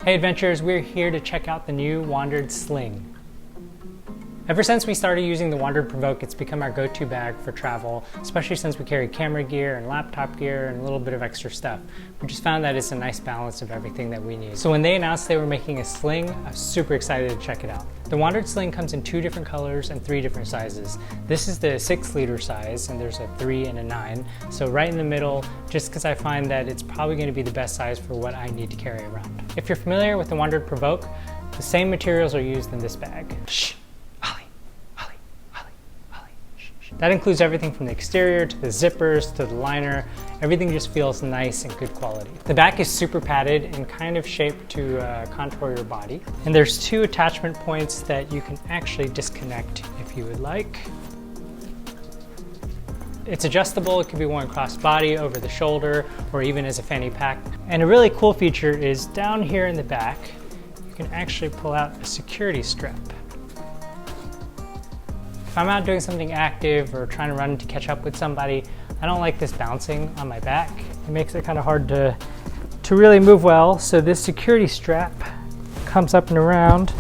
Hey adventurers, we're here to check out the new WANDRD Sling. Ever since we started using the WANDRD Provoke, it's become our go-to bag for travel, especially since we carry camera gear and laptop gear and a little bit of extra stuff. We just found that it's a nice balance of everything that we need. So when they announced they were making a sling, I was super excited to check it out. The WANDRD Sling comes in 2 different colors and 3 different sizes. This is the 6-liter size, and there's a 3 and a 9. So right in the middle, just because I find that it's probably going to be the best size for what I need to carry around. If you're familiar with the WANDRD Provoke, the same materials are used in this bag. Shh. That includes everything from the exterior to the zippers to the liner. Everything just feels nice and good quality. The back is super padded and kind of shaped to contour your body. And there's 2 attachment points that you can actually disconnect if you would like. It's adjustable. It can be worn cross-body, over the shoulder, or even as a fanny pack. And a really cool feature is down here in the back, you can actually pull out a security strap. If I'm out doing something active or trying to run to catch up with somebody, I don't like this bouncing on my back. It makes it kind of hard to really move well. So this security strap comes up and around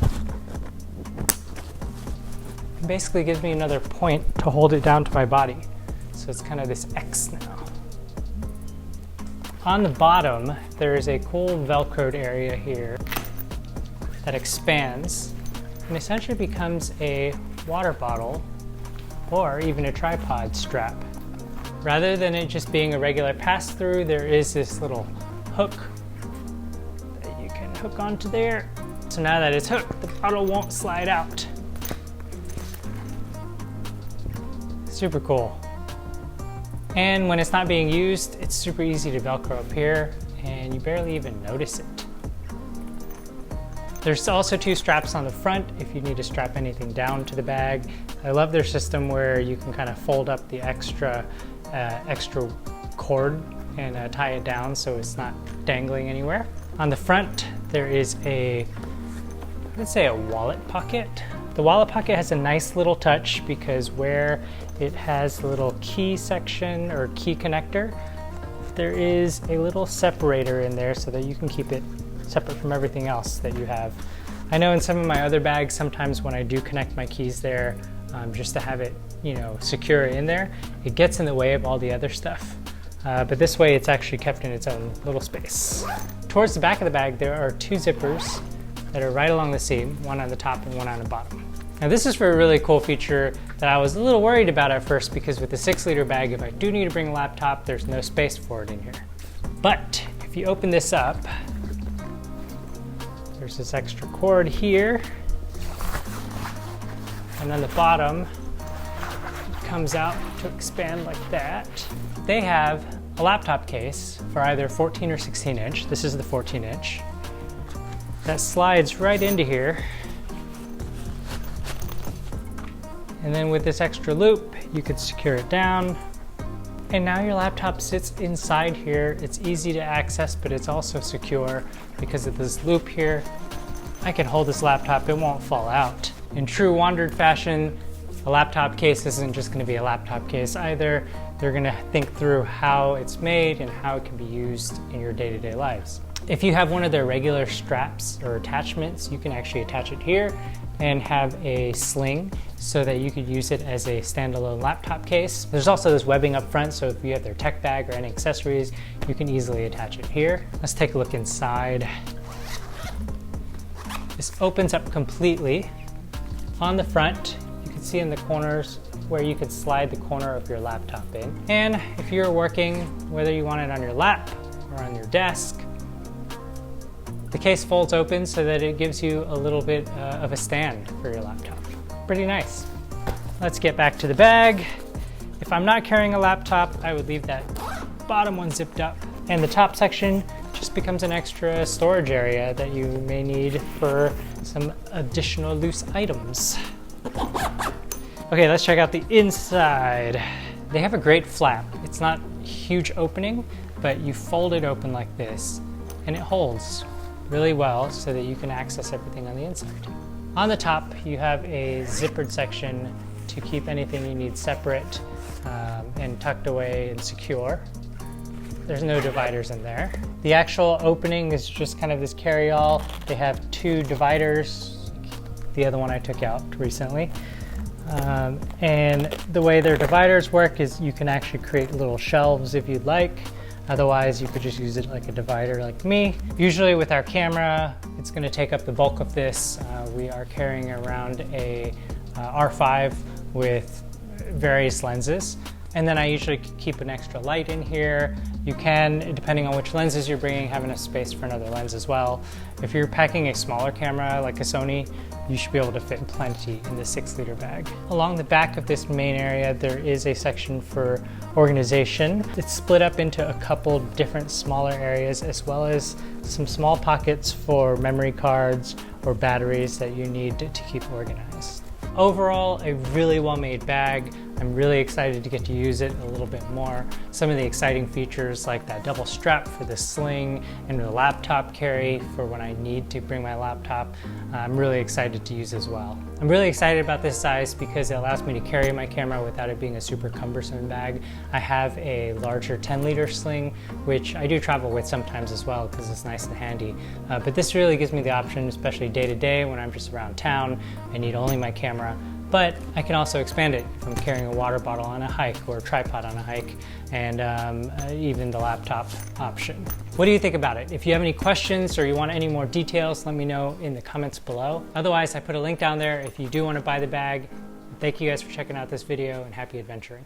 and basically gives me another point to hold it down to my body. So it's kind of this X now. On the bottom, there is a cool Velcroed area here that expands and essentially becomes a water bottle or even a tripod strap. Rather than it just being a regular pass-through, there is this little hook that you can hook onto there. So now that it's hooked, the bottle won't slide out. Super cool. And when it's not being used, it's super easy to Velcro up here and you barely even notice it. There's also 2 straps on the front if you need to strap anything down to the bag. I love their system where you can kind of fold up the extra cord and tie it down so it's not dangling anywhere. On the front, there is let's say a wallet pocket. The wallet pocket has a nice little touch because where it has a little key section or key connector, there is a little separator in there so that you can keep it separate from everything else that you have. I know in some of my other bags, sometimes when I do connect my keys there, just to have it, secure in there, it gets in the way of all the other stuff. But this way it's actually kept in its own little space. Towards the back of the bag, there are 2 zippers that are right along the seam, one on the top and one on the bottom. Now this is for a really cool feature that I was a little worried about at first because with the 6-liter bag, if I do need to bring a laptop, there's no space for it in here. But if you open this up, there's this extra cord here, and then the bottom comes out to expand like that. They have a laptop case for either 14 or 16 inch. This is the 14 inch. That slides right into here. And then with this extra loop, you could secure it down. And now your laptop sits inside here. It's easy to access, but it's also secure because of this loop here. I can hold this laptop, it won't fall out. In true WANDRD fashion, a laptop case isn't just gonna be a laptop case either. They're gonna think through how it's made and how it can be used in your day-to-day lives. If you have one of their regular straps or attachments, you can actually attach it here and have a sling so that you could use it as a standalone laptop case. There's also this webbing up front, so if you have their tech bag or any accessories, you can easily attach it here. Let's take a look inside. This opens up completely. On the front, you can see in the corners where you could slide the corner of your laptop in. And if you're working, whether you want it on your lap or on your desk, the case folds open so that it gives you a little bit of a stand for your laptop. Pretty nice. Let's get back to the bag. If I'm not carrying a laptop, I would leave that bottom one zipped up. And the top section just becomes an extra storage area that you may need for some additional loose items. Okay, let's check out the inside. They have a great flap. It's not a huge opening, but you fold it open like this, and it holds really well so that you can access everything on the inside. On the top, you have a zippered section to keep anything you need separate and tucked away and secure. There's no dividers in there. The actual opening is just kind of this carry-all. They have 2 dividers. The other one I took out recently. And the way their dividers work is you can actually create little shelves if you'd like. Otherwise, you could just use it like a divider like me. Usually with our camera, it's gonna take up the bulk of this. We are carrying around a R5 with various lenses. And then I usually keep an extra light in here. You can, depending on which lenses you're bringing, have enough space for another lens as well. If you're packing a smaller camera like a Sony, you should be able to fit plenty in the 6-liter bag. Along the back of this main area, there is a section for organization. It's split up into a couple different smaller areas, as well as some small pockets for memory cards or batteries that you need to keep organized. Overall, a really well-made bag. I'm really excited to get to use it a little bit more. Some of the exciting features like that double strap for the sling and the laptop carry for when I need to bring my laptop, I'm really excited to use as well. I'm really excited about this size because it allows me to carry my camera without it being a super cumbersome bag. I have a larger 10-liter sling, which I do travel with sometimes as well because it's nice and handy. But this really gives me the option, especially day to day when I'm just around town, I need only my camera. But I can also expand it if I'm carrying a water bottle on a hike or a tripod on a hike, and even the laptop option. What do you think about it? If you have any questions or you want any more details, let me know in the comments below. Otherwise, I put a link down there if you do want to buy the bag. Thank you guys for checking out this video, and happy adventuring.